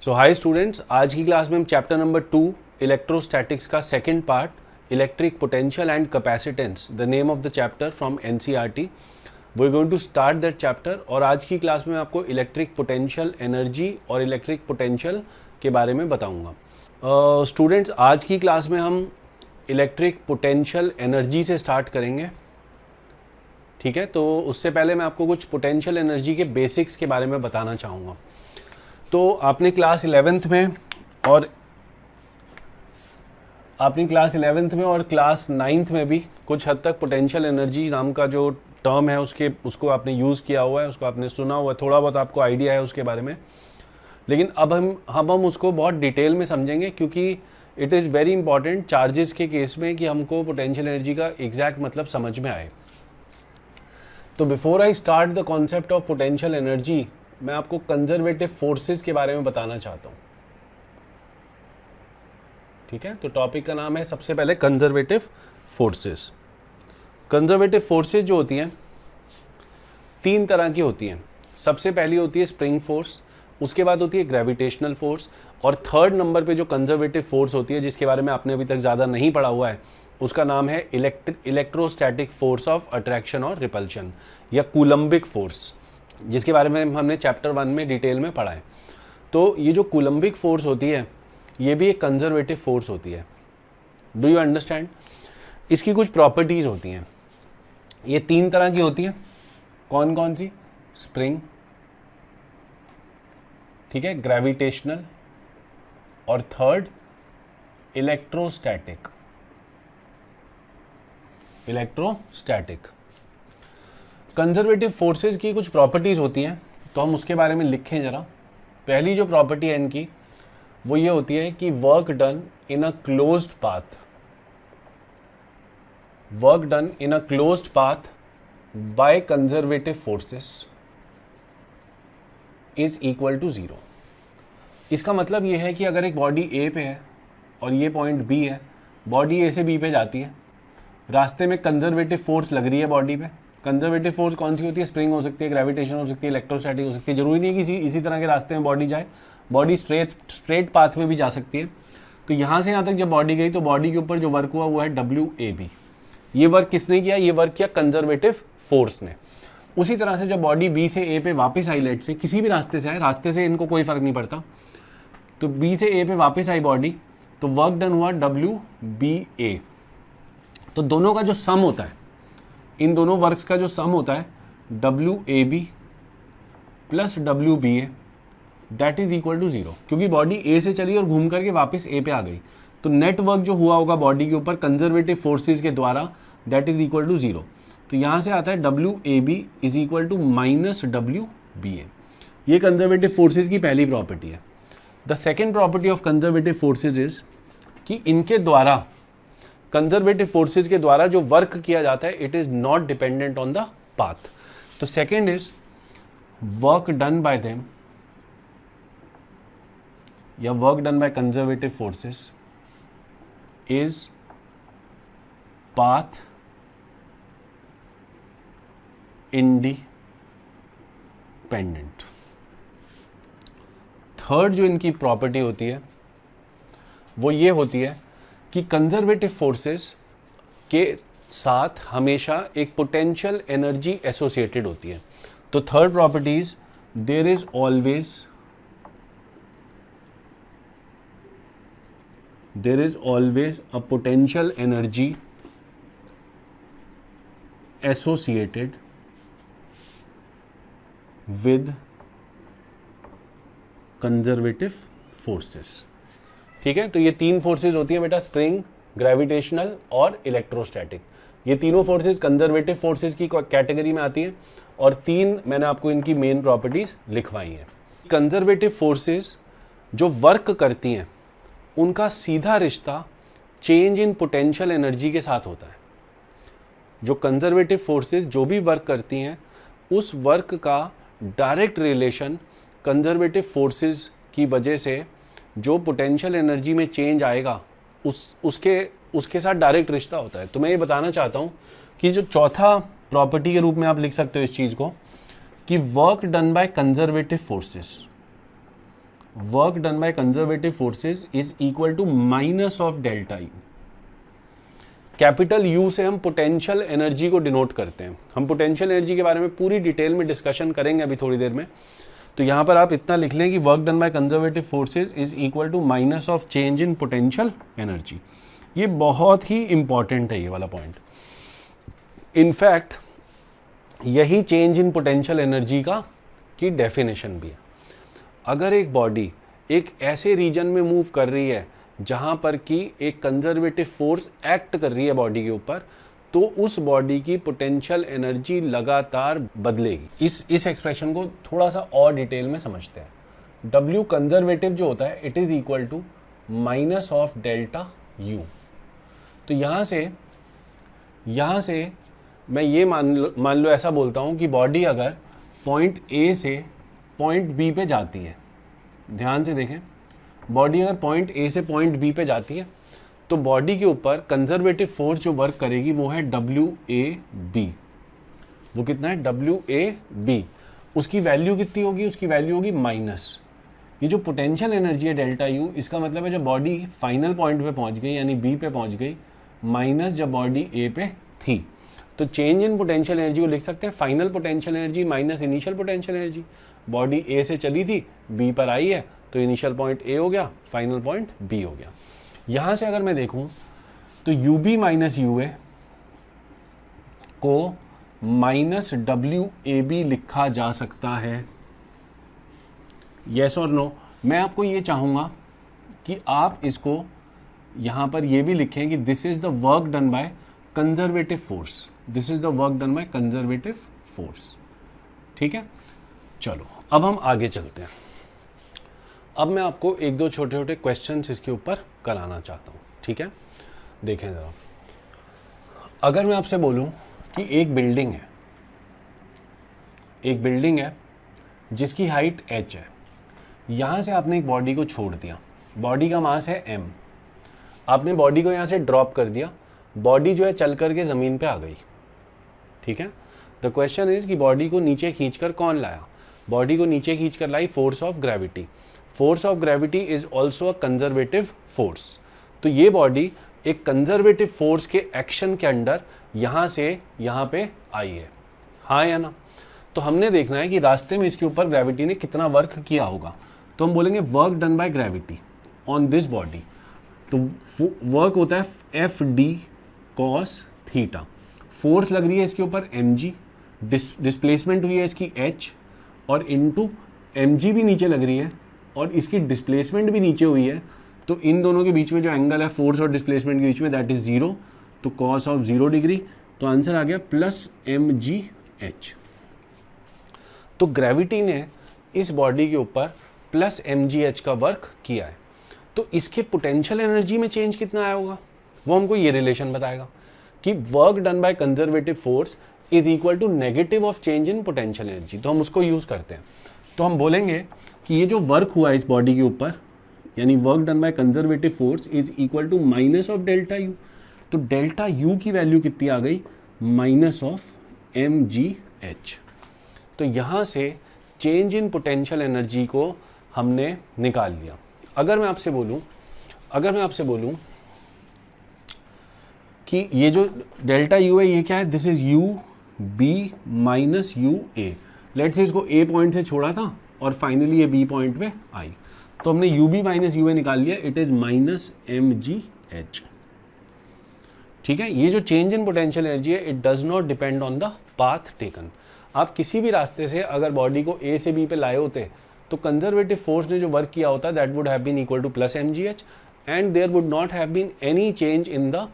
सो hi students, आज की class में हम चैप्टर नंबर 2 इलेक्ट्रोस्टैटिक्स का second part electric potential and capacitance, the name of the chapter from NCERT, we are going to start that chapter. और आज की class में मैं आपको इलेक्ट्रिक पोटेंशियल एनर्जी और इलेक्ट्रिक पोटेंशियल के बारे में बताऊंगा। स्टूडेंट्स, आज की क्लास में हम इलेक्ट्रिक पोटेंशियल एनर्जी से स्टार्ट करेंगे, ठीक है। तो उससे पहले मैं आपको कुछ पोटेंशियल एनर्जी के बेसिक्स के बारे में बताना चाहूँगा। तो आपने क्लास 11th में और क्लास 9th में भी कुछ हद तक पोटेंशियल एनर्जी नाम का जो टर्म है उसको आपने यूज़ किया हुआ है, उसको आपने सुना हुआ है, थोड़ा बहुत आपको आइडिया है उसके बारे में। लेकिन अब हम उसको बहुत डिटेल में समझेंगे, क्योंकि it is very important charges के केस में कि हमको पोटेंशियल एनर्जी का एग्जैक्ट मतलब समझ में आए। तो before I start the concept of potential energy, मैं आपको कंजर्वेटिव फोर्सेस के बारे में बताना चाहता हूँ, ठीक है। तो टॉपिक का नाम है सबसे पहले कंजर्वेटिव फोर्सेस। कंजर्वेटिव फोर्सेस जो होती हैं तीन तरह की होती हैं। सबसे पहली होती है स्प्रिंग फोर्स, उसके बाद होती है ग्रेविटेशनल फोर्स, और थर्ड नंबर पे जो कंजर्वेटिव फोर्स होती है जिसके बारे में आपने अभी तक ज़्यादा नहीं पढ़ा हुआ है, उसका नाम है इलेक्ट्रोस्टैटिक फोर्स ऑफ अट्रैक्शन और रिपल्शन, या कूलम्बिक फोर्स, जिसके बारे में हमने चैप्टर 1 में डिटेल में पढ़ा है। तो ये जो कूलम्बिक फोर्स होती है ये भी एक कंजर्वेटिव फोर्स होती है। Do you understand? इसकी कुछ प्रॉपर्टीज़ होती हैं। ये तीन तरह की होती हैं। कौन कौन सी? स्प्रिंग, ठीक है, ग्रेविटेशनल, और थर्ड इलेक्ट्रोस्टैटिक। कंजर्वेटिव फोर्सेस की कुछ प्रॉपर्टीज़ होती हैं, तो हम उसके बारे में लिखें ज़रा। पहली जो प्रॉपर्टी है इनकी वो ये होती है कि work done in a closed path by conservative forces is equal to 0। इसका मतलब ये है कि अगर एक बॉडी ए पे है और ये पॉइंट बी है, बॉडी ए से बी पे जाती है, रास्ते में कंजर्वेटिव फोर्स लग रही है बॉडी पे। कंजर्वेटिव फोर्स कौन सी होती है? स्प्रिंग हो सकती है, ग्रेविटेशन हो सकती है, इलेक्ट्रोस्टैटिक हो सकती है। जरूरी नहीं है कि इसी तरह के रास्ते में बॉडी जाए, बॉडी स्ट्रेट पाथ में भी जा सकती है। तो यहाँ से यहाँ तक जब बॉडी गई तो बॉडी के ऊपर जो वर्क हुआ वो है WAB। ये वर्क किसने किया? ये वर्क किया कंजर्वेटिव फोर्स ने। उसी तरह से जब बॉडी बी से ए पे वापस आई, लेट से किसी भी रास्ते से आए, रास्ते से इनको कोई फर्क नहीं पड़ता, तो बी से ए पे वापस आई बॉडी, तो वर्क डन हुआ WBA। तो दोनों का जो सम होता है, इन दोनों वर्क्स का जो सम होता है WAB plus WBA, that is equal to 0। क्योंकि बॉडी ए से चली और घूम करके वापस ए पे आ गई, तो नेट वर्क जो हुआ होगा बॉडी के ऊपर कंजर्वेटिव फोर्सेस के द्वारा, दैट इज इक्वल टू 0। तो यहाँ से आता है WAB is equal to minus WBA। ये कंजर्वेटिव फोर्सेस की पहली प्रॉपर्टी है। The second property of conservative forces is कि इनके द्वारा, कंजर्वेटिव फोर्सेज के द्वारा जो वर्क किया जाता है, it is not dependent on the path. तो second is work done by them, या work done by conservative forces is path independent. Third जो इनकी प्रॉपर्टी होती है वो ये होती है कि कंजर्वेटिव फोर्सेस के साथ हमेशा एक पोटेंशियल एनर्जी एसोसिएटेड होती है। तो third property is there is always a potential energy associated with conservative forces, ठीक है। तो ये तीन फोर्सेस होती हैं बेटा, स्प्रिंग, ग्रेविटेशनल और इलेक्ट्रोस्टैटिक। ये तीनों फोर्सेस कंजर्वेटिव फोर्सेस की कैटेगरी में आती हैं, और तीन मैंने आपको इनकी मेन प्रॉपर्टीज लिखवाई हैं। कंजर्वेटिव फोर्सेस जो वर्क करती हैं उनका सीधा रिश्ता चेंज इन पोटेंशियल एनर्जी के साथ होता है। जो कंजर्वेटिव फोर्सेस जो भी वर्क करती हैं, उस वर्क का डायरेक्ट रिलेशन कंजर्वेटिव फोर्सेस की वजह से जो पोटेंशियल एनर्जी में चेंज आएगा उसके साथ डायरेक्ट रिश्ता होता है। तो मैं ये बताना चाहता हूँ कि जो चौथा प्रॉपर्टी के रूप में आप लिख सकते हो इस चीज़ को, कि work done by conservative forces work done by conservative forces is equal to minus of delta U. Capital U से हम पोटेंशियल एनर्जी को डिनोट करते हैं। हम पोटेंशियल एनर्जी के बारे में पूरी डिटेल में डिस्कशन करेंगे अभी थोड़ी देर में। तो यहां पर आप इतना लिख लें कि work done by conservative forces is equal to minus of change in potential energy. ये बहुत ही इंपॉर्टेंट है ये वाला पॉइंट। इनफैक्ट यही चेंज इन पोटेंशियल एनर्जी का की डेफिनेशन भी है। अगर एक बॉडी एक ऐसे रीजन में मूव कर रही है जहां पर कि एक कंजर्वेटिव फोर्स एक्ट कर रही है बॉडी के ऊपर, तो उस बॉडी की पोटेंशियल एनर्जी लगातार बदलेगी। इस एक्सप्रेशन को थोड़ा सा और डिटेल में समझते हैं। W कंजर्वेटिव जो होता है it is equal to minus of delta U। तो यहां से मैं ये मान लो ऐसा बोलता हूं कि बॉडी अगर पॉइंट A से पॉइंट B पे जाती है, ध्यान से देखें, बॉडी अगर पॉइंट A से पॉइंट B पे जाती है तो बॉडी के ऊपर कंजर्वेटिव फोर्स जो वर्क करेगी वो है WAB। वो कितना है? WAB। उसकी वैल्यू कितनी होगी? उसकी वैल्यू होगी माइनस। ये जो पोटेंशियल एनर्जी है डेल्टा यू, इसका मतलब है जब बॉडी फाइनल पॉइंट पे पहुंच गई यानी B पे पहुंच गई, माइनस जब बॉडी A पे थी। तो चेंज इन पोटेंशियल एनर्जी को लिख सकते हैं final potential energy minus initial potential energy. Body A से चली थी, B पर आई है, तो इनिशियल पॉइंट A हो गया, फाइनल पॉइंट B हो गया। यहां से अगर मैं देखूं तो UB माइनस UA को माइनस WAB लिखा जा सकता है। यस और नो? मैं आपको ये चाहूंगा कि आप इसको यहां पर ये भी लिखें कि this is the work done by conservative force. This is the work done by conservative force. ठीक है, चलो अब हम आगे चलते हैं। अब मैं आपको एक दो छोटे छोटे क्वेश्चंस इसके ऊपर कराना चाहता हूँ। ठीक है, देखें ज़रा। अगर मैं आपसे बोलूँ कि एक बिल्डिंग है जिसकी हाइट h है, यहाँ से आपने एक बॉडी को छोड़ दिया, बॉडी का मास है m, आपने बॉडी को यहाँ से ड्रॉप कर दिया, बॉडी जो है चल करके ज़मीन पे आ गई। ठीक है, द क्वेश्चन इज कि बॉडी को नीचे खींचकर कौन लाया? बॉडी को नीचे खींचकर लाई force of gravity. Force of gravity is also a conservative force. तो ये बॉडी एक कंजर्वेटिव फोर्स के एक्शन के अंडर यहाँ से यहाँ पे आई है, हाँ या ना? तो हमने देखना है कि रास्ते में इसके ऊपर ग्रेविटी ने कितना वर्क किया होगा। तो हम बोलेंगे work done by gravity on this body. तो वर्क होता है FD cos थीटा। फोर्स लग रही है इसके ऊपर mg, डिस्प्लेसमेंट हुई है इसकी h, और इनटू mg भी नीचे लग रही है और इसकी डिस्प्लेसमेंट भी नीचे हुई है। तो इन दोनों के बीच में जो एंगल है फोर्स और डिस्प्लेसमेंट के बीच में, दैट इज 0। तो cos ऑफ 0 डिग्री। तो आंसर आ गया प्लस mgh। तो ग्रेविटी ने इस बॉडी के ऊपर प्लस mgh का वर्क किया है। तो इसके पोटेंशियल एनर्जी में चेंज कितना आया होगा, वो हमको ये रिलेशन बताएगा कि work done by conservative force is equal to negative of change in potential energy. तो हम उसको यूज करते हैं। तो हम बोलेंगे कि ये जो वर्क हुआ है इस बॉडी के ऊपर, यानी work done by conservative force is equal to minus of delta U. तो डेल्टा यू की वैल्यू कितनी आ गई? Minus of mgh। तो यहां से चेंज इन पोटेंशियल एनर्जी को हमने निकाल लिया। अगर मैं आपसे बोलूं कि ये जो डेल्टा यू है ये क्या है? This is U B minus U A. Let's say इसको ए पॉइंट से छोड़ा था और फाइनली ये बी पॉइंट पे आई, तो हमने यू बी माइनस यू ए निकाल लिया। It is minus mgh। ठीक है, ये जो चेंज इन पोटेंशियल एनर्जी है it does not depend on the path taken. आप किसी भी रास्ते से अगर बॉडी को ए से बी पे लाए होते तो कंजर्वेटिव फोर्स ने जो वर्क किया होता that would have been equal to plus mgh and there would not have been any change in the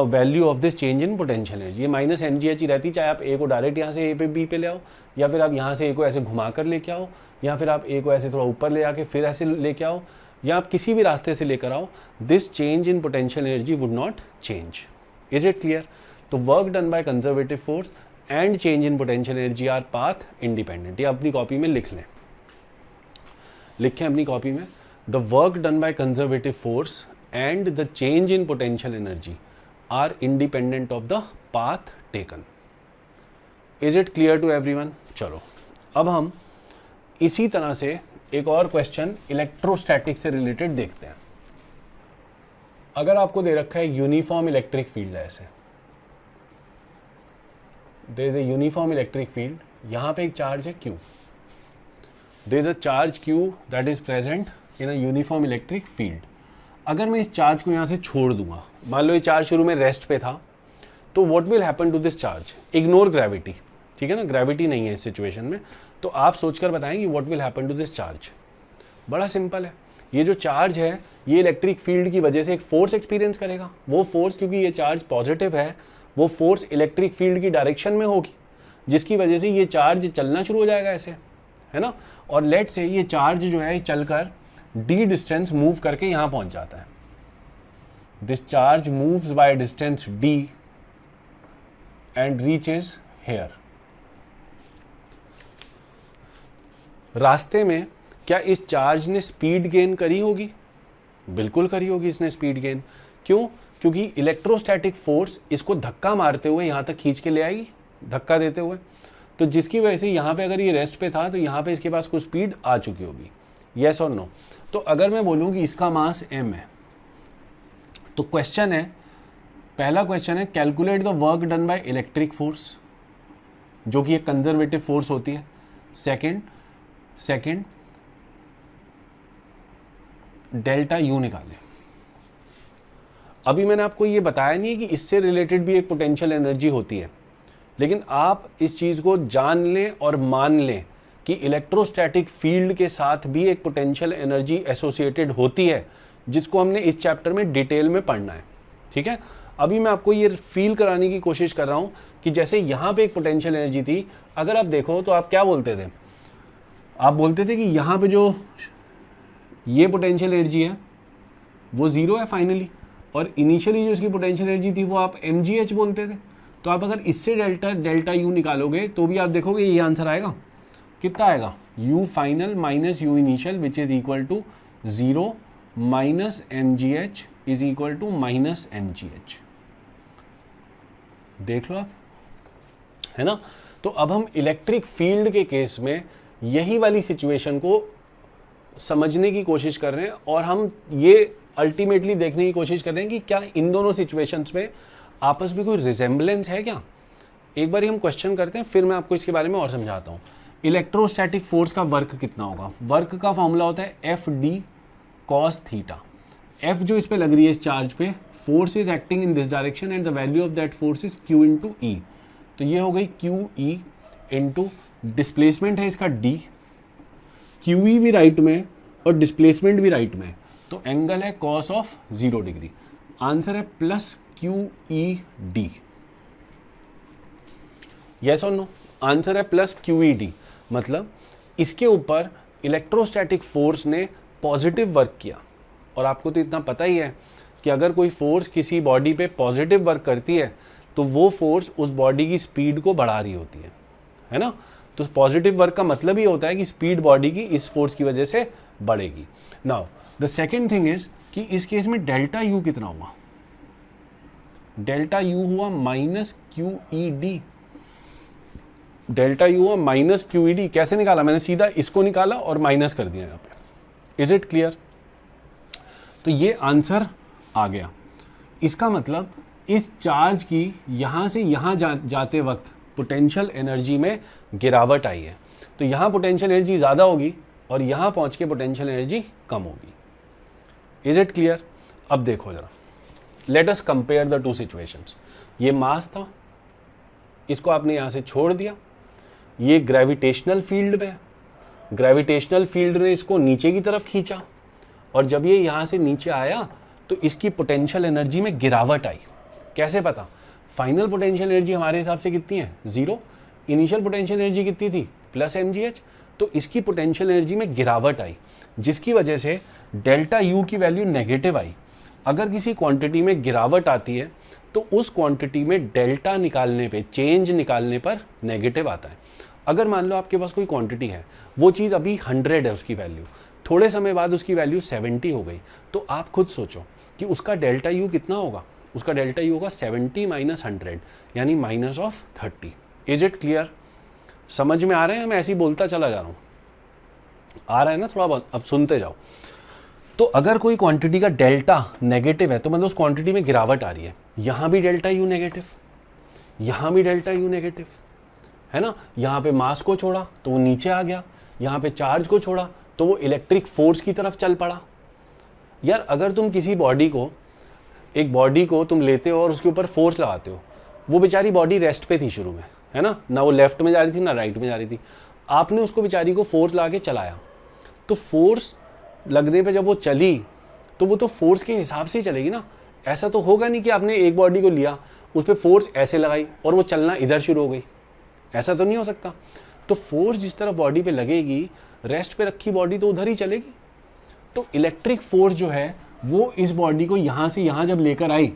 value of this change in potential energy. ये माइनस mgh ही रहती, चाहे आप ए को डायरेक्ट यहाँ से ए पे बी पे ले आओ, या फिर आप यहाँ से ए को ऐसे घुमा कर लेके आओ, या फिर आप ए को ऐसे थोड़ा ऊपर ले आके फिर ऐसे लेके आओ, या आप किसी भी रास्ते से लेकर आओ, this change in potential energy would not change. Is it clear? तो work done by conservative force and change in potential energy are path independent. ये अपनी कॉपी में लिख लें, लिखें अपनी कॉपी में, the work done by conservative force and the change in potential energy are independent of the path taken. Is it clear to everyone? चलो अब हम इसी तरह से एक और क्वेश्चन इलेक्ट्रोस्टैटिक से रिलेटेड देखते हैं। अगर आपको दे रखा है यूनिफॉर्म इलेक्ट्रिक फील्ड है, ऐसे there is a uniform electric field, यहाँ पे एक चार्ज है Q, there is a charge Q that is present in a uniform electric field. अगर मैं इस चार्ज को यहाँ से छोड़ दूंगा, मान लो ये चार्ज शुरू में रेस्ट पे था, तो what will happen to this charge? Ignore gravity, ठीक है ना, ग्रेविटी नहीं है इस सिचुएशन में, तो आप सोचकर बताएं कि what will happen to this charge. बड़ा सिंपल है, ये जो चार्ज है ये इलेक्ट्रिक फील्ड की वजह से एक फोर्स एक्सपीरियंस करेगा। वो फोर्स, क्योंकि ये चार्ज पॉजिटिव है, वो फोर्स इलेक्ट्रिक फील्ड की डायरेक्शन में होगी, जिसकी वजह से ये चार्ज चलना शुरू हो जाएगा ऐसे, है ना। और लेट से ये चार्ज जो है चलकर d डिस्टेंस मूव करके यहाँ पहुँच जाता है। This charge moves by distance d and reaches here. रास्ते में क्या इस चार्ज ने स्पीड गेन करी होगी? बिल्कुल करी होगी इसने स्पीड गेन। क्यों? क्योंकि इलेक्ट्रोस्टैटिक फोर्स इसको धक्का मारते हुए यहाँ तक खींच के ले आएगी, धक्का देते हुए, तो जिसकी वजह से यहाँ पे अगर ये रेस्ट पे था तो यहाँ पे इसके पास कुछ स्पीड आ चुकी होगी। येस और नो? तो अगर मैं बोलूँ कि इसका मास m है, तो क्वेश्चन है, पहला क्वेश्चन है calculate the work done by electric force, जो कि एक कंजर्वेटिव फोर्स होती है। सेकंड डेल्टा यू निकालें। अभी मैंने आपको ये बताया नहीं है कि इससे रिलेटेड भी एक पोटेंशियल एनर्जी होती है, लेकिन आप इस चीज़ को जान लें और मान लें कि इलेक्ट्रोस्टैटिक फील्ड के साथ भी एक पोटेंशियल एनर्जी एसोसिएटेड होती है, जिसको हमने इस चैप्टर में डिटेल में पढ़ना है, ठीक है। अभी मैं आपको ये फील कराने की कोशिश कर रहा हूँ कि जैसे यहाँ पे एक पोटेंशियल एनर्जी थी, अगर आप देखो तो आप क्या बोलते थे? आप बोलते थे कि यहाँ पे जो ये पोटेंशियल एनर्जी है वो ज़ीरो है फाइनली, और इनिशियली जो इसकी पोटेंशियल एनर्जी थी वो आप mgh बोलते थे। तो आप अगर इससे डेल्टा यू निकालोगे तो भी आप देखोगे ये आंसर आएगा। कितना आएगा? u final minus u initial which is equal to 0 minus mgh is equal to minus mgh। देख लो आप, है ना। तो अब हम इलेक्ट्रिक फील्ड के केस में यही वाली सिचुएशन को समझने की कोशिश कर रहे हैं, और हम ये अल्टीमेटली देखने की कोशिश कर रहे हैं कि क्या इन दोनों सिचुएशंस में आपस में कोई रिजेम्बलेंस है क्या। एक बार हम क्वेश्चन करते हैं, फिर मैं आपको इसके बारे में और समझाता हूँ। इलेक्ट्रोस्टैटिक फोर्स का वर्क कितना होगा? वर्क का फॉर्मूला होता है F D cos theta. F जो इस पे लग रही है इस चार्ज पे, force is acting in this direction and the value of that force is Q into E. तो ये हो गई क्यू ई इंटू डिस्प्लेसमेंट है इसका डी, क्यू ई भी राइट में और डिस्प्लेसमेंट भी राइट में, तो एंगल है कॉस ऑफ 0 डिग्री। आंसर है plus Q E D. Yes और नो? आंसर है प्लस क्यू ई डी। मतलब इसके ऊपर इलेक्ट्रोस्टैटिक फोर्स ने पॉजिटिव वर्क किया, और आपको तो इतना पता ही है कि अगर कोई फोर्स किसी बॉडी पे पॉजिटिव वर्क करती है तो वो फोर्स उस बॉडी की स्पीड को बढ़ा रही होती है ना। तो पॉजिटिव वर्क का मतलब ही होता है कि स्पीड बॉडी की इस फोर्स की वजह से बढ़ेगी। Now the second thing is कि इस केस में डेल्टा यू कितना हुआ? डेल्टा यू हुआ minus Q E D. Delta U हुआ माइनस क्यू ई डी। कैसे निकाला? मैंने सीधा इसको निकाला और माइनस कर दिया यहाँ पे। Is it clear? तो ये आंसर आ गया। इसका मतलब इस चार्ज की यहाँ से यहाँ जाते वक्त पोटेंशियल एनर्जी में गिरावट आई है। तो यहाँ पोटेंशियल एनर्जी ज़्यादा होगी और यहाँ पहुँच के पोटेंशियल एनर्जी कम होगी। Is it clear? अब देखो ज़रा, let us compare the two situations. ये मास था, इसको आपने यहाँ से छोड़ दिया, ये ग्रेविटेशनल फील्ड में, ग्रेविटेशनल फील्ड ने इसको नीचे की तरफ खींचा, और जब ये यहाँ से नीचे आया तो इसकी पोटेंशियल एनर्जी में गिरावट आई। कैसे पता? फाइनल पोटेंशियल एनर्जी हमारे हिसाब से कितनी है? 0। इनिशियल पोटेंशियल एनर्जी कितनी थी? Plus mgh। तो इसकी पोटेंशियल एनर्जी में गिरावट आई, जिसकी वजह से डेल्टा यू की वैल्यू नेगेटिव आई। अगर किसी क्वांटिटी में गिरावट आती है तो उस क्वांटिटी में डेल्टा निकालने पे, चेंज निकालने पर नेगेटिव आता है। अगर मान लो आपके पास कोई क्वांटिटी है, वो चीज़ अभी 100 है उसकी वैल्यू, थोड़े समय बाद उसकी वैल्यू 70 हो गई, तो आप खुद सोचो कि उसका डेल्टा यू कितना होगा? उसका डेल्टा यू होगा 70 माइनस 100, यानी minus of 30। Is it clear? समझ में आ रहे हैं? मैं ऐसे ही बोलता चला जा रहा हूँ। आ रहा है ना थोड़ा बहुत, अब सुनते जाओ। तो अगर कोई क्वांटिटी का डेल्टा नेगेटिव है तो मतलब उस क्वांटिटी में गिरावट आ रही है। यहाँ भी डेल्टा यू नेगेटिव, यहाँ भी डेल्टा यू नेगेटिव, है ना। यहाँ पे मास को छोड़ा तो वो नीचे आ गया, यहाँ पे चार्ज को छोड़ा तो वो इलेक्ट्रिक फोर्स की तरफ चल पड़ा। यार अगर तुम किसी बॉडी को, एक बॉडी को तुम लेते हो और उसके ऊपर फोर्स लगाते हो, वो बेचारी बॉडी रेस्ट पे थी शुरू में, है ना वो लेफ्ट में जा रही थी ना राइट में जा रही थी, आपने उसको बेचारी को फोर्स लगा के चलाया, तो फोर्स लगने पे जब वो चली तो वो तो फोर्स के हिसाब से ही चलेगी ना। ऐसा तो होगा नहीं कि आपने एक बॉडी को लिया, उस पर फोर्स ऐसे लगाई और वो चलना इधर शुरू हो गई, ऐसा तो नहीं हो सकता। तो फोर्स जिस तरह बॉडी पे लगेगी, रेस्ट पे रखी बॉडी तो उधर ही चलेगी। तो इलेक्ट्रिक फोर्स जो है वो इस बॉडी को यहाँ से यहाँ जब लेकर आई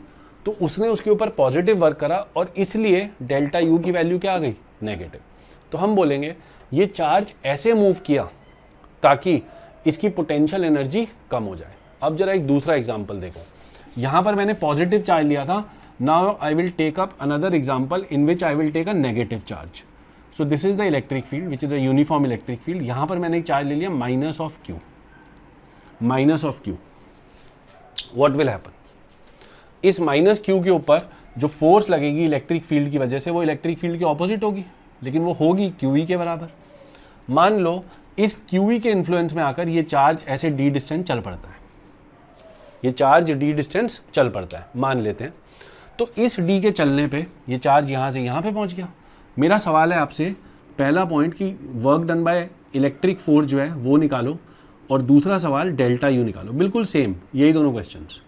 तो उसने उसके ऊपर पॉजिटिव वर्क करा और इसलिए डेल्टा यू की वैल्यू क्या आ गई, नेगेटिव। तो हम बोलेंगे ये चार्ज ऐसे मूव किया ताकि इसकी पोटेंशियल एनर्जी कम हो जाए। अब जरा एक दूसरा एग्जांपल देखो, यहाँ पर मैंने पॉजिटिव चार्ज लिया था, now I will take up another example in which I will take a negative charge. So this is the electric field which is a uniform electric field. यहाँ पर मैंने एक चार्ज ले लिया minus of Q, minus of Q. What will happen, इस minus Q के ऊपर जो फोर्स लगेगी इलेक्ट्रिक फील्ड की वजह से वो इलेक्ट्रिक फील्ड के ऑपोजिट होगी, लेकिन वो होगी क्यूई के बराबर। मान लो इस क्यूई के इन्फ्लुएंस में आकर ये चार्ज ऐसे डी डिस्टेंस चल पड़ता है, ये चार्ज डी डिस्टेंस चल पड़ता है मान लेते हैं। तो इस डी के चलने पे ये चार्ज यहाँ से यहाँ पे पहुँच गया। मेरा सवाल है आपसे, पहला पॉइंट कि work done by electric force जो है वो निकालो, और दूसरा सवाल डेल्टा यू निकालो। बिल्कुल सेम, यही दोनों क्वेश्चंस।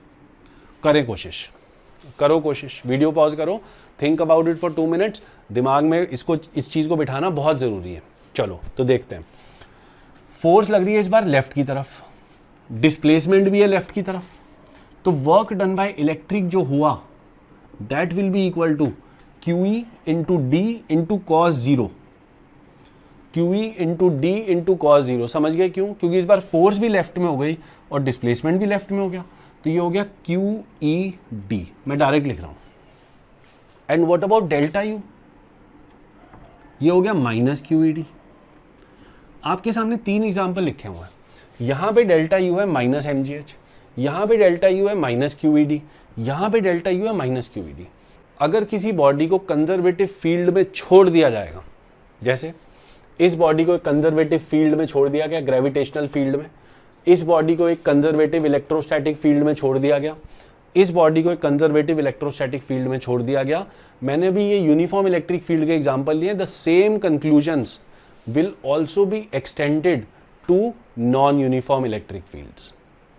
करें कोशिश, करो कोशिश, वीडियो पॉज करो, think about it for 2 minutes. दिमाग में इसको, इस चीज़ को बिठाना बहुत ज़रूरी है। चलो तो देखते हैं। फोर्स लग रही है इस बार लेफ्ट की तरफ, डिस्प्लेसमेंट भी है लेफ्ट की तरफ, तो वर्क डन बाय इलेक्ट्रिक जो हुआ that will be equal to QE into D into cos zero, QE into D into cos zero. समझ गए क्यों? क्योंकि इस बार फोर्स भी लेफ्ट में हो गई और डिस्प्लेसमेंट भी लेफ्ट में हो गया, तो ये हो गया क्यू ई डी। मैं डायरेक्ट लिख रहा हूं। And what about delta U, ये हो गया माइनस क्यू ई डी। आपके सामने 3 एग्जाम्पल लिखे हुए हैं। यहां पे डेल्टा यू है माइनस एम जी एच, यहां पे डेल्टा यू है माइनस क्यू ई डी, यहां पे डेल्टा यू है माइनस क्यू ई डी। अगर किसी बॉडी को कंजर्वेटिव फील्ड में छोड़ दिया जाएगा, जैसे इस बॉडी को एक कंजर्वेटिव फील्ड में छोड़ दिया गया, ग्रेविटेशनल फील्ड में, इस बॉडी को एक कंजर्वेटिव इलेक्ट्रोस्टैटिक फील्ड में छोड़ दिया गया, इस बॉडी को एक कंजर्वेटिव इलेक्ट्रोस्टैटिक फील्ड में छोड़ दिया गया। मैंने भी ये यूनिफॉर्म इलेक्ट्रिक फील्ड के एग्जांपल लिए। The same conclusions will also be extended to non uniform electric fields.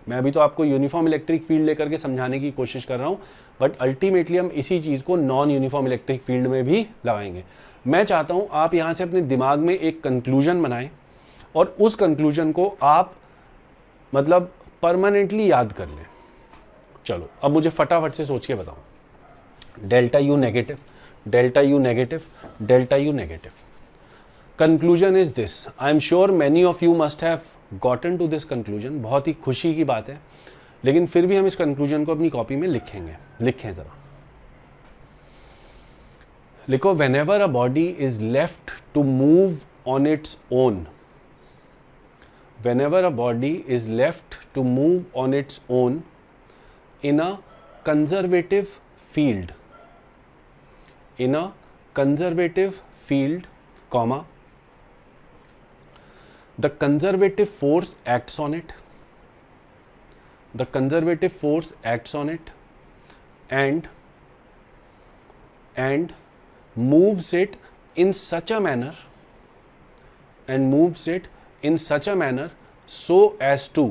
मैं अभी तो आपको यूनिफॉर्म इलेक्ट्रिक फील्ड लेकर के समझाने की कोशिश कर रहा हूँ, बट अल्टीमेटली हम इसी चीज़ को नॉन यूनिफॉर्म इलेक्ट्रिक फील्ड में भी लगाएंगे। मैं चाहता हूँ आप यहाँ से अपने दिमाग में एक कंक्लूजन बनाएं और उस कंक्लूजन को आप मतलब परमानेंटली याद कर लें। चलो अब मुझे फटाफट से सोच के बताओ। Delta U negative, delta U negative, delta U negative. Conclusion is this. I am sure many of you must have gotten to this conclusion. बहुत ही खुशी की बात है, लेकिन फिर भी हम इस कंक्लूजन को अपनी कॉपी में लिखेंगे। लिखें जरा, लिखो, whenever a body is left to move on its own, whenever a body is left to move on its own in a conservative field, in a conservative field, comma, the conservative force acts on it, the conservative force acts on it and moves it in such a manner, and moves it in such a manner so as to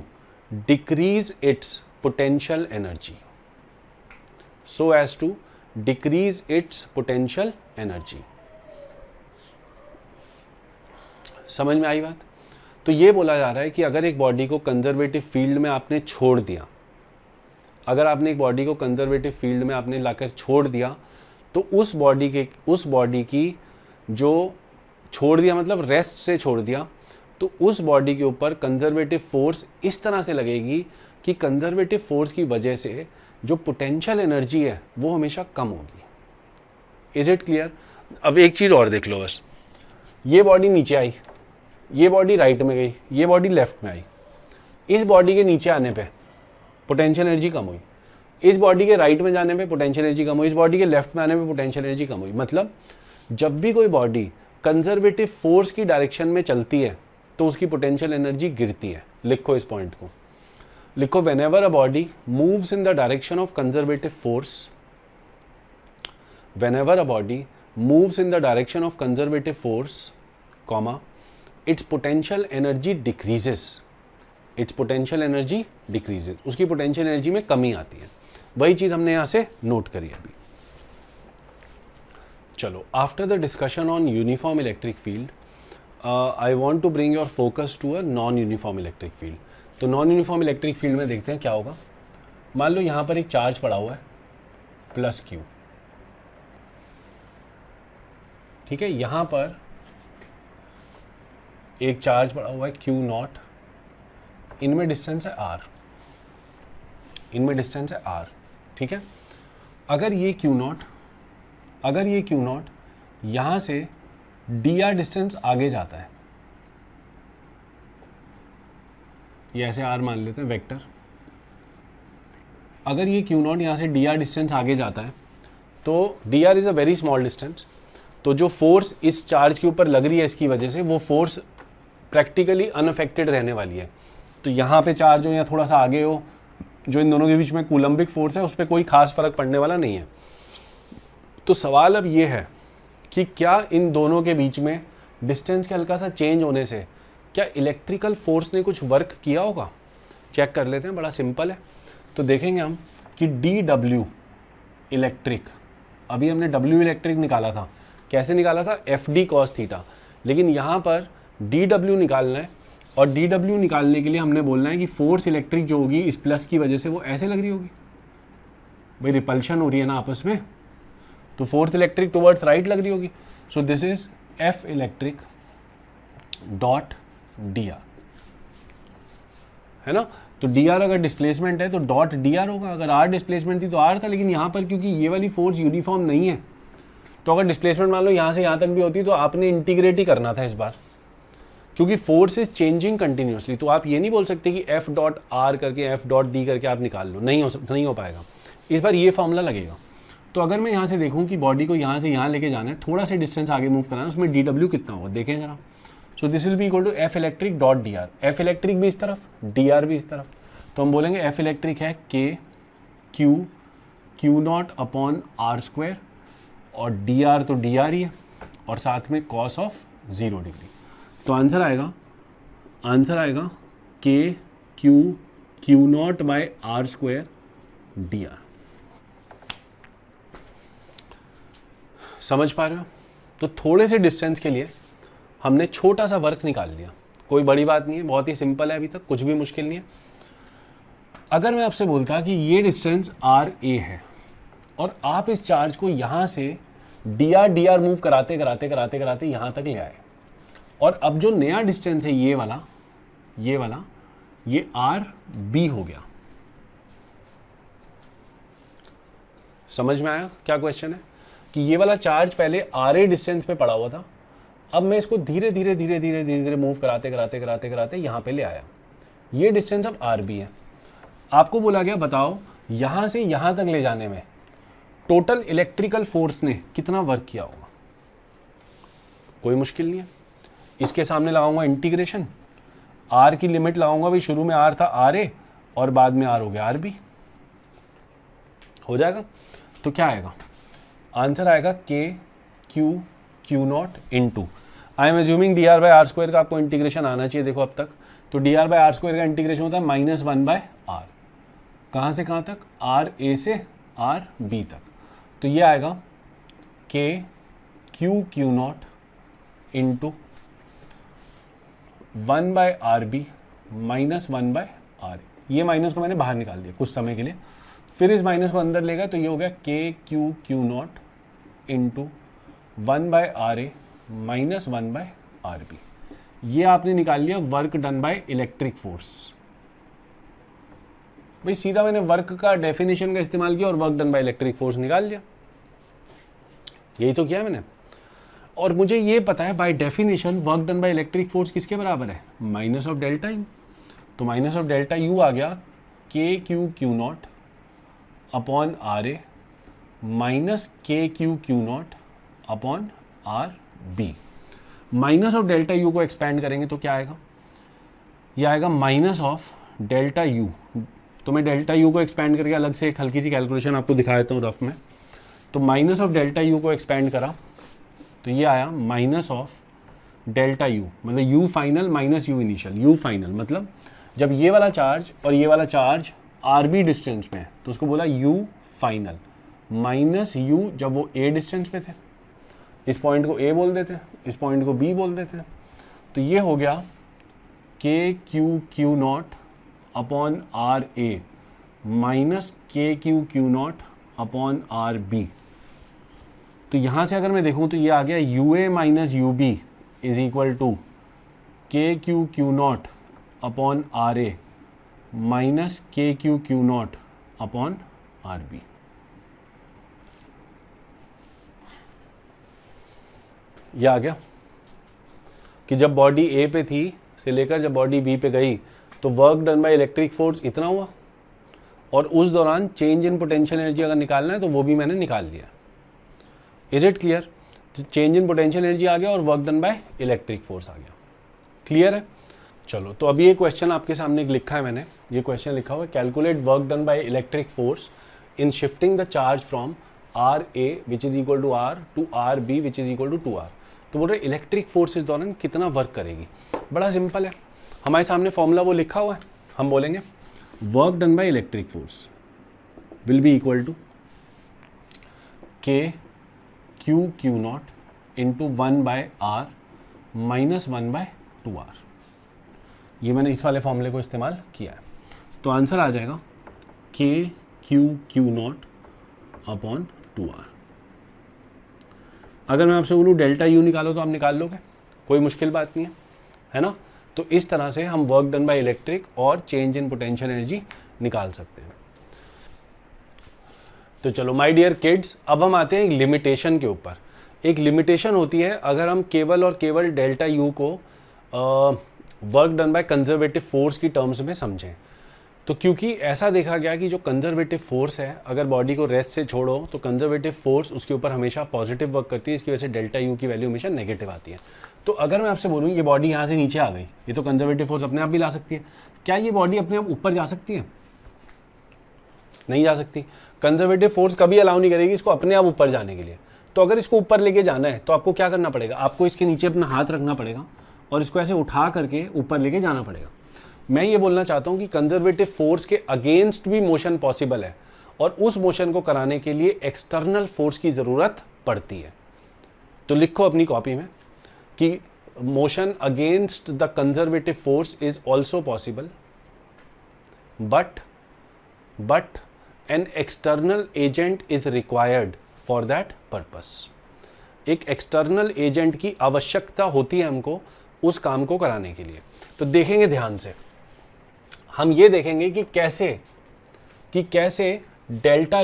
decrease its potential energy, so as to decrease its potential energy। समझ में आई बात? तो ये बोला जा रहा है कि अगर एक बॉडी को कंजर्वेटिव फील्ड में आपने छोड़ दिया, अगर आपने एक बॉडी को कंजर्वेटिव फील्ड में आपने लाकर छोड़ दिया, तो उस बॉडी की जो छोड़ दिया मतलब रेस्ट से छोड़ दिया, तो उस बॉडी के ऊपर कंजर्वेटिव फोर्स इस तरह से लगेगी कि कंजर्वेटिव फोर्स की वजह से जो पोटेंशियल एनर्जी है वो हमेशा कम होगी। Is it clear? अब एक चीज़ और देख लो बस। ये बॉडी नीचे आई, ये बॉडी राइट में गई, ये बॉडी लेफ्ट में आई। इस बॉडी के नीचे आने पे पोटेंशियल एनर्जी कम हुई, इस बॉडी के राइट में जाने पे पोटेंशियल एनर्जी कम हुई, इस बॉडी के लेफ्ट में आने पे पोटेंशियल एनर्जी कम हुई। मतलब जब भी कोई बॉडी कंजर्वेटिव फोर्स की डायरेक्शन में चलती है तो उसकी पोटेंशियल एनर्जी गिरती है। लिखो इस पॉइंट को, लिखो whenever a body moves in the direction of conservative force, whenever a body moves in the direction of conservative force, comma, its potential energy decreases, its potential energy decreases, उसकी potential energy में कमी आती है। वही चीज़ हमने यहाँ से note करी अभी। चलो, after the discussion on uniform electric field, I want to bring your focus to a non-uniform electric field। तो non-uniform electric field में देखते हैं क्या होगा। मान लो यहाँ पर एक चार्ज पड़ा हुआ है प्लस क्यू, ठीक है, यहां पर एक चार्ज पड़ा हुआ है क्यू नॉट, इनमें डिस्टेंस है आर, इनमें डिस्टेंस है आर, ठीक है। अगर ये क्यू नॉट यहां से डी आर डिस्टेंस आगे जाता है, ये ऐसे आर मान लेते हैं वेक्टर, अगर ये क्यू नॉट यहां से डी आर डिस्टेंस आगे जाता है तो D are is a very small distance, तो जो फोर्स इस चार्ज के ऊपर लग रही है इसकी वजह से वो फोर्स प्रैक्टिकली अनअफेक्टेड रहने वाली है। तो यहाँ पे चार्ज हो या थोड़ा सा आगे हो, जो इन दोनों के बीच में कूलम्बिक फोर्स है उस पर कोई खास फर्क पड़ने वाला नहीं है। तो सवाल अब ये है कि क्या इन दोनों के बीच में डिस्टेंस के हल्का सा चेंज होने से क्या इलेक्ट्रिकल फोर्स ने कुछ वर्क किया होगा? चेक कर लेते हैं, बड़ा सिंपल है। तो देखेंगे हम कि डी डब्ल्यू इलेक्ट्रिक, अभी हमने डब्ल्यू इलेक्ट्रिक निकाला था, कैसे निकाला था? एफ डी कॉस थीटा, लेकिन यहाँ पर डी डब्ल्यू निकालना है और डी डब्ल्यू निकालने के लिए हमने बोलना है कि फोर्स इलेक्ट्रिक जो होगी इस प्लस की वजह से वो ऐसे लग रही होगी, भाई रिपल्शन हो रही है ना आपस में, तो फोर्स इलेक्ट्रिक टुवर्ड्स राइट लग रही होगी। सो this is F electric dot D are, है ना। तो डी आर अगर डिस्प्लेसमेंट है तो डॉट डी आर होगा, अगर आर डिस्प्लेसमेंट थी तो आर था, लेकिन यहाँ पर क्योंकि ये वाली फोर्स यूनिफॉर्म नहीं है तो अगर डिस्प्लेसमेंट मान लो यहाँ से यहाँ तक भी होती तो आपने इंटीग्रेट ही करना था इस बार, क्योंकि फोर्स इज चेंजिंग कंटिन्यूसली। तो आप ये नहीं बोल सकते कि एफ डॉट आर करके एफ डॉट डी करके आप निकाल लो, नहीं हो पाएगा। इस बार ये फॉर्मूला लगेगा। तो अगर मैं यहाँ से देखूँ कि बॉडी को यहाँ से यहाँ लेके जाना है, थोड़ा सा डिस्टेंस आगे मूव कराना है, उसमें डी डब्ल्यू कितना होगा देखें जरा। So this will be equal to F electric dot D R, F electric भी इस तरफ, डी आर भी इस तरफ, तो हम बोलेंगे एफ इलेक्ट्रिक है K Q not upon R square, और डी आर तो डी आर ही है, और साथ में कॉस ऑफ 0 डिग्री। तो आंसर आएगा K Q not by R square D R. समझ पा रहे हो? तो थोड़े से डिस्टेंस के लिए हमने छोटा सा वर्क निकाल लिया, कोई बड़ी बात नहीं है, बहुत ही सिंपल है, अभी तक कुछ भी मुश्किल नहीं है। अगर मैं आपसे बोलता कि ये डिस्टेंस आर ए है और आप इस चार्ज को यहाँ से डी आर मूव कराते यहाँ तक ले आए, और अब जो नया डिस्टेंस है ये वाला ये आर बी हो गया। समझ में आया क्या क्वेश्चन है? कि ये वाला चार्ज पहले आर ए डिस्टेंस पे पड़ा हुआ था, अब मैं इसको धीरे धीरे मूव कराते यहाँ पे ले आया, ये डिस्टेंस अब आर बी है। आपको बोला गया बताओ यहाँ से यहाँ तक ले जाने में टोटल इलेक्ट्रिकल फोर्स ने कितना वर्क किया होगा। कोई मुश्किल नहीं है, इसके सामने लगाऊंगा इंटीग्रेशन, आर की लिमिट लगाऊंगा, भाई शुरू में आर था आर ए और बाद में आर हो गया आर बी, हो जाएगा। तो क्या आएगा? आंसर आएगा K Q not into, I am assuming D R by R square का आपको इंटीग्रेशन आना चाहिए। देखो अब तक तो D R by R square का इंटीग्रेशन होता है -1 बाय आर, कहाँ से कहाँ तक? आर ए से आर बी तक। तो ये आएगा K Q not into 1 by R B -1 by R. ये माइनस को मैंने बाहर निकाल दिया कुछ समय के लिए, फिर इस माइनस को अंदर लेगा तो ये हो गया K Q not into 1 by R A -1 by R B. ये आपने निकाल लिया work done by electric force. भाई सीधा मैंने वर्क का डेफिनेशन का इस्तेमाल किया और work done by electric force निकाल लिया, यही तो किया मैंने। और मुझे ये पता है by definition work done by electric force किसके बराबर है, माइनस ऑफ डेल्टा यू। तो माइनस ऑफ डेल्टा यू आ गया K Q not upon R A minus K Q not upon R B. Minus of delta U को expand करेंगे तो क्या आएगा, ये आएगा माइनस ऑफ डेल्टा यू। तो मैं डेल्टा यू को एक्सपैंड करके अलग से एक हल्की सी कैलकुलेशन आपको दिखा देता हूँ रफ में। तो माइनस ऑफ डेल्टा यू को एक्सपैंड करा तो ये आया माइनस ऑफ डेल्टा यू, मतलब you final minus you initial. You final मतलब जब ये वाला चार्ज और ये वाला चार्ज आर बी डिस्टेंस में है तो उसको बोला यू फाइनल, माइनस यू जब वो ए डिस्टेंस पे थे। इस पॉइंट को ए बोल देते हैं, इस पॉइंट को बी बोल देते हैं। तो ये हो गया K Q not upon R A minus K Q not upon R B. तो यहाँ से अगर मैं देखूँ तो ये आ गया U A minus U B is equal to K Q not upon R A minus K Q not upon R B. ये आ गया कि जब बॉडी ए पे थी से लेकर जब बॉडी बी पे गई तो work done by electric force इतना हुआ, और उस दौरान चेंज इन पोटेंशियल एनर्जी अगर निकालना है तो वो भी मैंने निकाल लिया। Is it clear? Change in potential energy आ गया और work done by electric force आ गया। क्लियर है? चलो, तो अभी ये क्वेश्चन आपके सामने लिखा है मैंने, ये क्वेश्चन लिखा हुआ है calculate work done by electric force in shifting the charge from R A which is equal to R to R B which is equal to R. तो बोल रहे इलेक्ट्रिक फोर्स इस दौरान कितना वर्क करेगी। बड़ा सिंपल है, हमारे सामने फॉर्मूला वो लिखा हुआ है, हम बोलेंगे work done by electric force will be equal to K Q not into 1 by R minus 1 by 2r। ये मैंने इस वाले फॉर्मूले को इस्तेमाल किया है। तो आंसर आ जाएगा के क्यू नॉट अपॉन 2r। अगर मैं आपसे बोलूँ डेल्टा यू निकालो तो आप निकाल लोगे, कोई मुश्किल बात नहीं है ना। तो इस तरह से हम वर्क डन बाय इलेक्ट्रिक और चेंज इन पोटेंशियल एनर्जी निकाल सकते हैं। तो चलो माय डियर किड्स, अब हम आते हैं एक लिमिटेशन के ऊपर। एक लिमिटेशन होती है अगर हम केवल और केवल डेल्टा यू को work done by conservative force की टर्म्स में समझें। तो क्योंकि ऐसा देखा गया कि जो कंजर्वेटिव फोर्स है अगर बॉडी को रेस्ट से छोड़ो तो कंजर्वेटिव फोर्स उसके ऊपर हमेशा पॉजिटिव वर्क करती है, इसकी वजह से डेल्टा यू की वैल्यू हमेशा नेगेटिव आती है। तो अगर मैं आपसे बोलूँ ये बॉडी यहाँ से नीचे आ गई, ये तो कंजर्वेटिव फोर्स अपने आप भी ला सकती है। क्या ये बॉडी अपने आप ऊपर जा सकती है? नहीं जा सकती। कंजर्वेटिव फोर्स कभी अलाउ नहीं करेगी इसको अपने आप ऊपर जाने के लिए। तो अगर इसको ऊपर लेके जाना है तो आपको क्या करना पड़ेगा, आपको इसके नीचे अपना हाथ रखना पड़ेगा और इसको ऐसे उठा करके ऊपर लेके जाना पड़ेगा। मैं ये बोलना चाहता हूँ कि कंजर्वेटिव फोर्स के अगेंस्ट भी मोशन पॉसिबल है और उस मोशन को कराने के लिए एक्सटर्नल फोर्स की ज़रूरत पड़ती है। तो लिखो अपनी कॉपी में कि motion against the conservative force is also possible but an external agent is required for that purpose. एक एक्सटर्नल एजेंट की आवश्यकता होती है हमको उस काम को कराने के लिए। तो देखेंगे ध्यान से, हम ये देखेंगे कि कैसे डेल्टा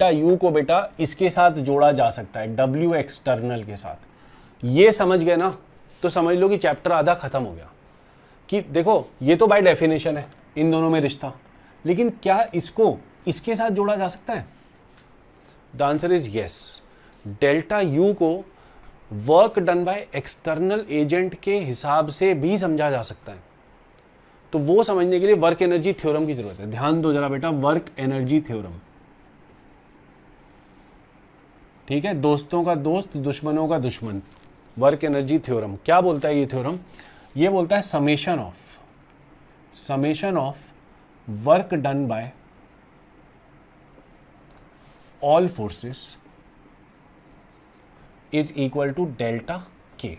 यू को बेटा इसके साथ जोड़ा जा सकता है, डब्ल्यू एक्सटर्नल के साथ। ये समझ गए ना तो समझ लो कि चैप्टर आधा खत्म हो गया। कि देखो ये तो बाय डेफिनेशन है इन दोनों में रिश्ता, लेकिन क्या इसको इसके साथ जोड़ा जा सकता है? The answer is yes. Delta U को work done by external agent के हिसाब से भी समझा जा सकता है। तो वो समझने के लिए वर्क एनर्जी थ्योरम की जरूरत है। ध्यान दो जरा बेटा, वर्क एनर्जी थ्योरम, ठीक है, दोस्तों का दोस्त दुश्मनों का दुश्मन। वर्क एनर्जी थ्योरम क्या बोलता है? ये थ्योरम ये बोलता है summation of work done by all forces is equal to delta k.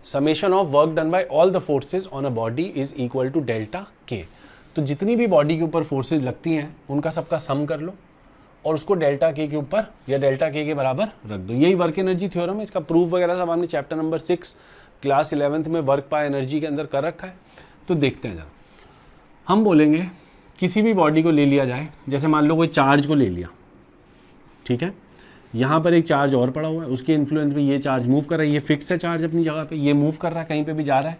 Summation of work done by all the forces on a body is equal to delta k. तो जितनी भी बॉडी के ऊपर फोर्सेस लगती हैं उनका सबका सम कर लो और उसको डेल्टा के ऊपर या डेल्टा के बराबर रख दो। यही वर्क एनर्जी थ्योरम है। इसका प्रूफ वगैरह सब हमने चैप्टर नंबर 6 क्लास 11th में वर्क बाय एनर्जी के अंदर कर रखा है। तो देखते हैं जरा, हम बोलेंगे किसी भी बॉडी को ले लिया जाए, जैसे मान लो कोई चार्ज को ले लिया, ठीक है, यहाँ पर एक चार्ज और पड़ा हुआ है, उसके इन्फ्लुएंस में ये चार्ज मूव कर रहा है, ये फिक्स है चार्ज अपनी जगह पे, ये मूव कर रहा है, कहीं पे भी जा रहा है।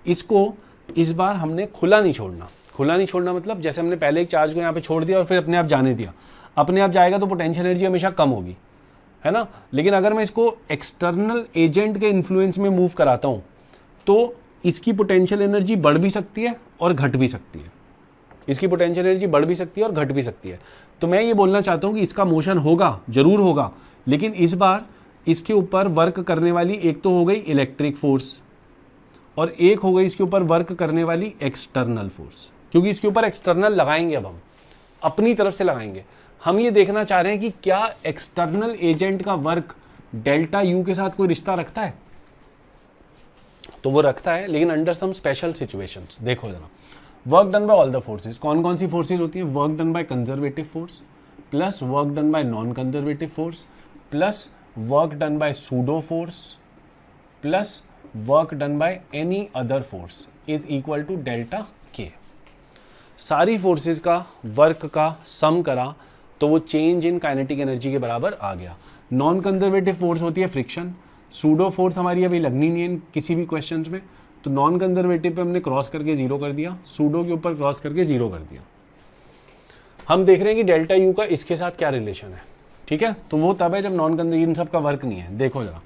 इसको इस बार हमने खुला नहीं छोड़ना। खुला नहीं छोड़ना मतलब जैसे हमने पहले एक चार्ज को यहाँ पे छोड़ दिया और फिर अपने आप जाने दिया, अपने आप जाएगा तो पोटेंशियल एनर्जी हमेशा कम होगी, है ना। लेकिन अगर मैं इसको एक्सटर्नल एजेंट के इन्फ्लुएंस में मूव कराता हूँ तो इसकी पोटेंशियल एनर्जी बढ़ भी सकती है और घट भी सकती है। इसकी पोटेंशियल एनर्जी बढ़ भी सकती है और घट भी सकती है। तो मैं ये बोलना चाहता हूँ कि इसका मोशन होगा, जरूर होगा, लेकिन इस बार इसके ऊपर वर्क करने वाली एक तो हो गई इलेक्ट्रिक फोर्स और एक हो गई इसके ऊपर वर्क करने वाली एक्सटर्नल फोर्स, क्योंकि इसके ऊपर एक्सटर्नल लगाएंगे, अब हम अपनी तरफ से लगाएंगे। हम ये देखना चाह रहे हैं कि क्या एक्सटर्नल एजेंट का वर्क डेल्टा यू के साथ कोई रिश्ता रखता है, तो वो रखता है, लेकिन अंडर सम स्पेशल सिचुएशंस। देखो जरा, work done by all the forces, कौन कौन सी फोर्सेस होती है? Work done by conservative force plus work done by non conservative force plus work done by pseudo force plus work done by any other force is equal to delta K. सारी forces का work का सम करा तो वो change in kinetic energy के बराबर आ गया। Non conservative force होती है फ्रिक्शन, सूडो फोर्स हमारी अभी लगनी नहीं है किसी भी क्वेश्चंस में, तो नॉन कंजर्वेटिव पे हमने क्रॉस करके जीरो कर दिया, सूडो के ऊपर क्रॉस करके जीरो कर दिया। हम देख रहे हैं कि डेल्टा यू का इसके साथ क्या रिलेशन है, ठीक है। तो वो तब है जब नॉन कंजर्वेटिव, इन सब का वर्क नहीं है। देखो जरा,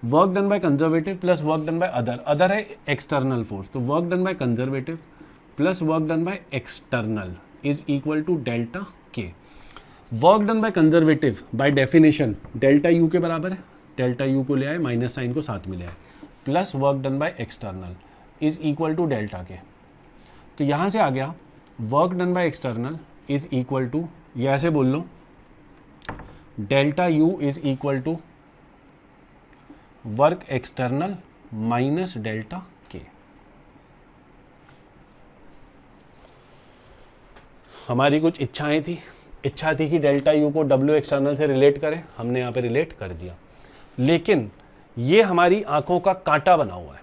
work done by conservative plus work done by other, other है एक्सटर्नल फोर्स, तो work done by conservative plus work done by external is equal to delta K. Work done by conservative by definition delta U के बराबर है, delta U को ले आए, minus sign को साथ में ले आए, plus work done by external is equal to delta K. तो यहाँ से आ गया work done by external is equal to, ये ऐसे बोल लो, delta U is equal to work external minus delta K. हमारी कुछ इच्छाएं थी, इच्छा थी कि डेल्टा यू को डब्ल्यू एक्सटर्नल से रिलेट करें, हमने यहाँ पे रिलेट कर दिया, लेकिन ये हमारी आंखों का कांटा बना हुआ है।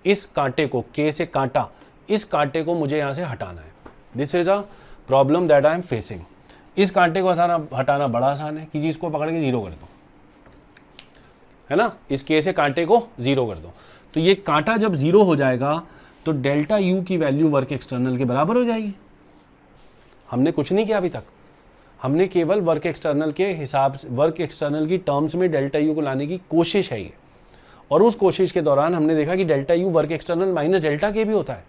इस कांटे को, के से कांटा, इस कांटे को मुझे यहाँ से हटाना है। This is a problem that I am facing. इस कांटे को हटाना बड़ा आसान है, किसी चीज़ को पकड़ के जीरो कर दो, है ना, इस के से कांटे को जीरो कर दो। तो ये कांटा जब जीरो हो जाएगा तो डेल्टा यू की वैल्यू वर्क एक्सटर्नल के बराबर हो जाएगी। हमने कुछ नहीं किया अभी तक, हमने केवल वर्क एक्सटर्नल के हिसाब से, वर्क एक्सटर्नल की टर्म्स में डेल्टा यू को लाने की कोशिश है ये, और उस कोशिश के दौरान हमने देखा कि delta you work external minus delta के भी होता है।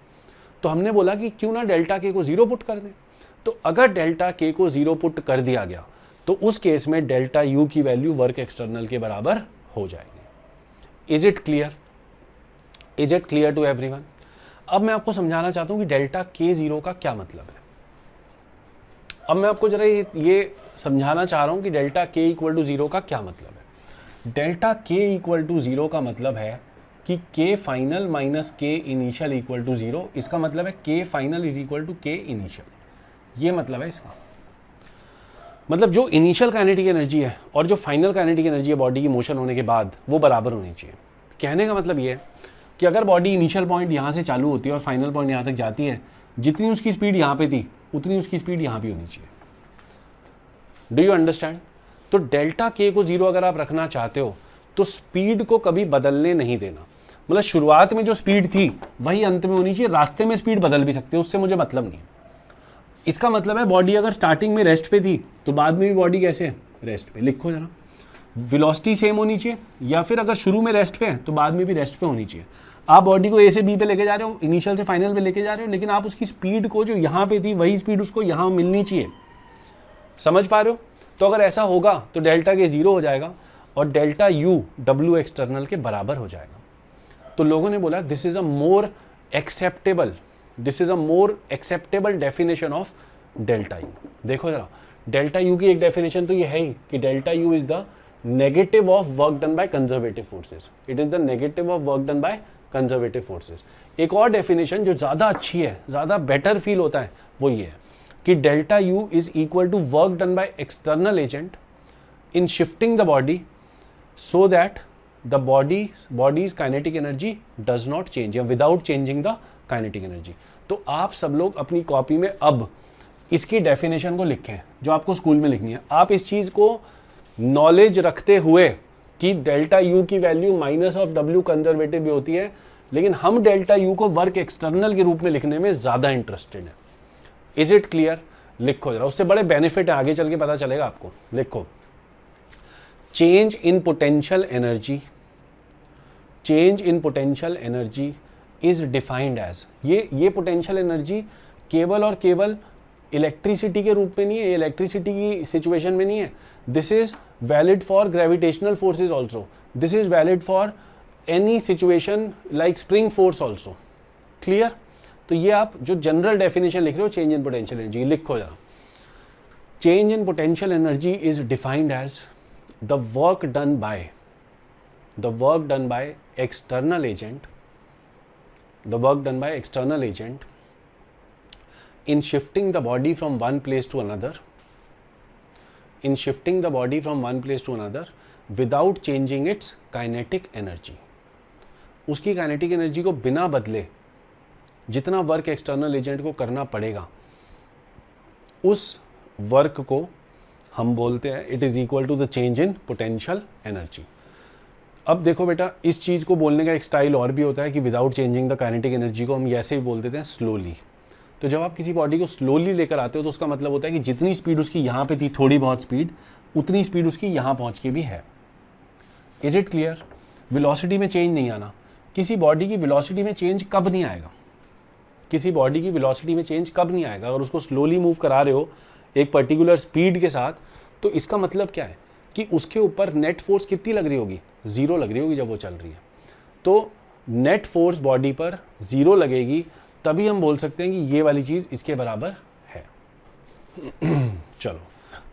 तो हमने बोला कि क्यों ना डेल्टा के को जीरो पुट कर दें। तो अगर डेल्टा के को जीरो पुट कर दिया गया तो उस केस में डेल्टा यू की वैल्यू वर्क एक्सटर्नल के बराबर हो जाएगी। Is it clear? Is it clear to everyone? अब मैं आपको समझाना चाहता हूं कि डेल्टा के जीरो का क्या मतलब है। अब मैं आपको जरा ये समझाना चाह रहा हूं कि डेल्टा के इक्वल टू जीरो का क्या मतलब है। डेल्टा के इक्वल टू जीरो का मतलब है कि के फाइनल माइनस के इनिशियल इक्वल टू जीरो। इसका मतलब है के फाइनल इज इक्वल टू के इनिशियल, ये मतलब है इसका। मतलब जो इनिशियल काइनेटिक एनर्जी है और जो फाइनल काइनेटिक एनर्जी है बॉडी की मोशन होने के बाद, वो बराबर होनी चाहिए। कहने का मतलब ये है कि अगर बॉडी इनिशियल पॉइंट यहाँ से चालू होती है और फाइनल पॉइंट यहाँ तक जाती है, जितनी उसकी स्पीड यहाँ पे थी उतनी उसकी स्पीड यहाँ भी होनी चाहिए। Do you understand? तो डेल्टा के को जीरो अगर आप रखना चाहते हो तो स्पीड को कभी बदलने नहीं देना। मतलब शुरुआत में जो स्पीड थी वही अंत में होनी चाहिए, रास्ते में स्पीड बदल भी सकते हो, उससे मुझे मतलब नहीं है। इसका मतलब है बॉडी अगर स्टार्टिंग में रेस्ट पे थी तो बाद में भी बॉडी कैसे है? रेस्ट पे। लिखो जरा, वेलोसिटी सेम होनी चाहिए, या फिर अगर शुरू में रेस्ट पे है तो बाद में भी रेस्ट पे होनी चाहिए। आप बॉडी को ए से बी पे लेके जा रहे हो, इनिशियल से फाइनल पे लेके जा रहे हो, लेकिन आप उसकी स्पीड को जो यहाँ पे थी वही स्पीड उसको यहाँ मिलनी चाहिए। समझ पा रहे हो? तो अगर ऐसा होगा तो डेल्टा के जीरो हो जाएगा और डेल्टा यू डब्ल्यू एक्सटर्नल के बराबर हो जाएगा। तो लोगों ने बोला this is a more acceptable definition of delta you. देखो जरा, डेल्टा यू की एक डेफिनेशन तो ये है ही कि delta U is the negative of work done by conservative forces. It is the negative of work done by conservative forces. एक और डेफिनेशन जो ज़्यादा अच्छी है, ज़्यादा बेटर फील होता है, वो ये है कि delta U is equal to work done by external agent in shifting the body so that the body's kinetic energy does not change या without changing the kinetic energy। तो आप सब लोग अपनी कॉपी में अब इसकी डेफिनेशन को लिखें जो आपको स्कूल में लिखनी है। आप इस चीज़ को नॉलेज रखते हुए कि डेल्टा यू की value minus of W conservative भी होती है, लेकिन हम डेल्टा यू को वर्क एक्सटर्नल के रूप में लिखने में ज़्यादा इंटरेस्टेड है। Is it clear? लिखो जरा, उससे बड़े बेनिफिट है, आगे चल के पता चलेगा आपको। लिखो, change in potential energy, change in potential energy is defined as, ये पोटेंशियल एनर्जी केवल और केवल इलेक्ट्रिसिटी के रूप में नहीं है, इलेक्ट्रिसिटी की सिचुएशन में नहीं है। This is valid for gravitational forces also, this is valid for any situation like spring force also. Clear? तो ये आप जो जनरल डेफिनेशन लिख रहे हो चेंज इन पोटेंशियल एनर्जी, लिखो जरा। Change in potential energy is defined as the work done by external agent, the work done by external agent in shifting the body from one place to another, in shifting the body from one place to another without changing its kinetic energy. उसकी kinetic energy को बिना बदले जितना work external agent को करना पड़ेगा, उस work को हम बोलते हैं it is equal to the change in potential energy. अब देखो बेटा, इस चीज़ को बोलने का एक स्टाइल और भी होता है कि without changing the kinetic energy को हम ऐसे ही बोल देते हैं स्लोली। तो जब आप किसी बॉडी को स्लोली लेकर आते हो तो उसका मतलब होता है कि जितनी स्पीड उसकी यहाँ पे थी, थोड़ी बहुत स्पीड, उतनी स्पीड उसकी यहाँ पहुँच के भी है। Is it clear? वेलोसिटी में चेंज नहीं आना। किसी बॉडी की वेलोसिटी में चेंज कब नहीं आएगा? किसी बॉडी की वेलोसिटी में चेंज कब नहीं आएगा? अगर उसको स्लोली मूव करा रहे हो एक पर्टिकुलर स्पीड के साथ, तो इसका मतलब क्या है कि उसके ऊपर नेट फोर्स कितनी लग रही होगी? 0 लग रही होगी जब वो चल रही है। तो नेट फोर्स बॉडी पर 0 लगेगी, तभी हम बोल सकते हैं कि ये वाली चीज़ इसके बराबर है। चलो,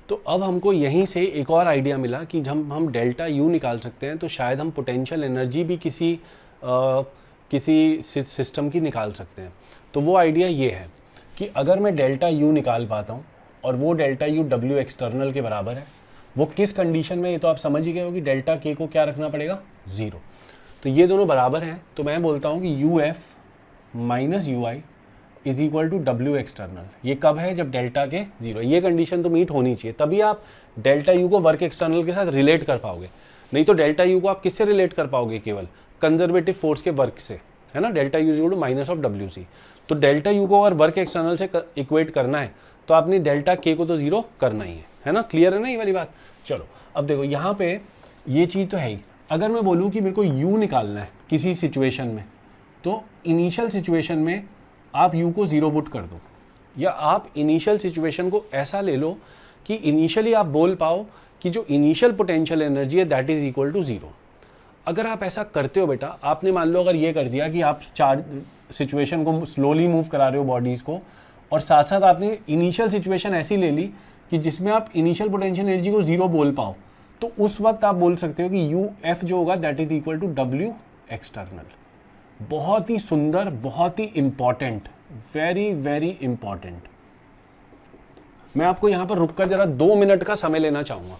तो अब हमको यहीं से एक और आइडिया मिला कि जब हम डेल्टा यू निकाल सकते हैं तो शायद हम पोटेंशियल एनर्जी भी किसी सिस्टम की निकाल सकते हैं। तो वो आइडिया ये है कि अगर मैं डेल्टा यू निकाल पाता हूँ और वो डेल्टा यू डब्ल्यू एक्सटर्नल के बराबर है, वो किस कंडीशन में, ये तो आप समझ ही गए हो कि डेल्टा के को क्या रखना पड़ेगा? 0। तो ये दोनों बराबर हैं, तो मैं बोलता हूँ कि U F minus U I is equal to W external. ये कब है? जब डेल्टा के 0। ये कंडीशन तो मीट होनी चाहिए, तभी आप डेल्टा यू को वर्क एक्सटर्नल के साथ रिलेट कर पाओगे। नहीं तो डेल्टा यू को आप किससे रिलेट कर पाओगे? केवल कंजर्वेटिव फोर्स के वर्क से, है ना। Delta U is equal to minus of W C. तो डेल्टा यू को अगर वर्क एक्सटर्नल से इक्वेट करना है तो आपने डेल्टा के को तो 0 करना ही है ना। क्लियर है ना ये वाली बात? चलो, अब देखो यहाँ पे ये चीज़ तो है ही। अगर मैं बोलूँ कि मेरे को u निकालना है किसी सिचुएशन में, तो इनिशियल सिचुएशन में आप u को 0 पुट कर दो, या आप इनिशियल सिचुएशन को ऐसा ले लो कि इनिशियली आप बोल पाओ कि जो इनिशियल पोटेंशियल एनर्जी है दैट इज इक्वल टू 0। अगर आप ऐसा करते हो बेटा, आपने मान लो अगर ये कर दिया कि आप चार्ज सिचुएशन को स्लोली मूव करा रहे हो बॉडीज़ को, और साथ साथ आपने इनिशियल सिचुएशन ऐसी ले ली कि जिसमें आप इनिशियल पोटेंशियल एनर्जी को 0 बोल पाओ, तो उस वक्त आप बोल सकते हो कि यू एफ जो होगा that is equal to W external. बहुत ही सुंदर, बहुत ही इंपॉर्टेंट, वेरी वेरी इंपॉर्टेंट। मैं आपको यहाँ पर रुककर जरा 2 मिनट का समय लेना चाहूँगा,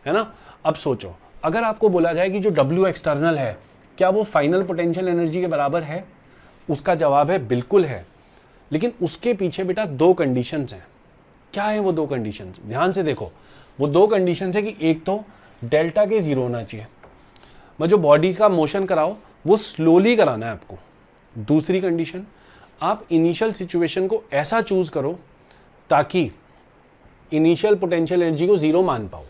है ना। अब सोचो, अगर आपको बोला जाए कि जो डब्ल्यू एक्सटर्नल है क्या वो फाइनल पोटेंशियल एनर्जी के बराबर है? उसका जवाब है बिल्कुल है, लेकिन उसके पीछे बेटा 2 कंडीशंस हैं। क्या है वो 2 कंडीशंस? ध्यान से देखो, वो 2 कंडीशंस है कि एक तो डेल्टा के 0 होना चाहिए, मैं जो बॉडीज का मोशन कराओ वो स्लोली कराना है आपको। दूसरी कंडीशन, आप इनिशियल सिचुएशन को ऐसा चूज करो ताकि इनिशियल पोटेंशियल एनर्जी को 0 मान पाओ।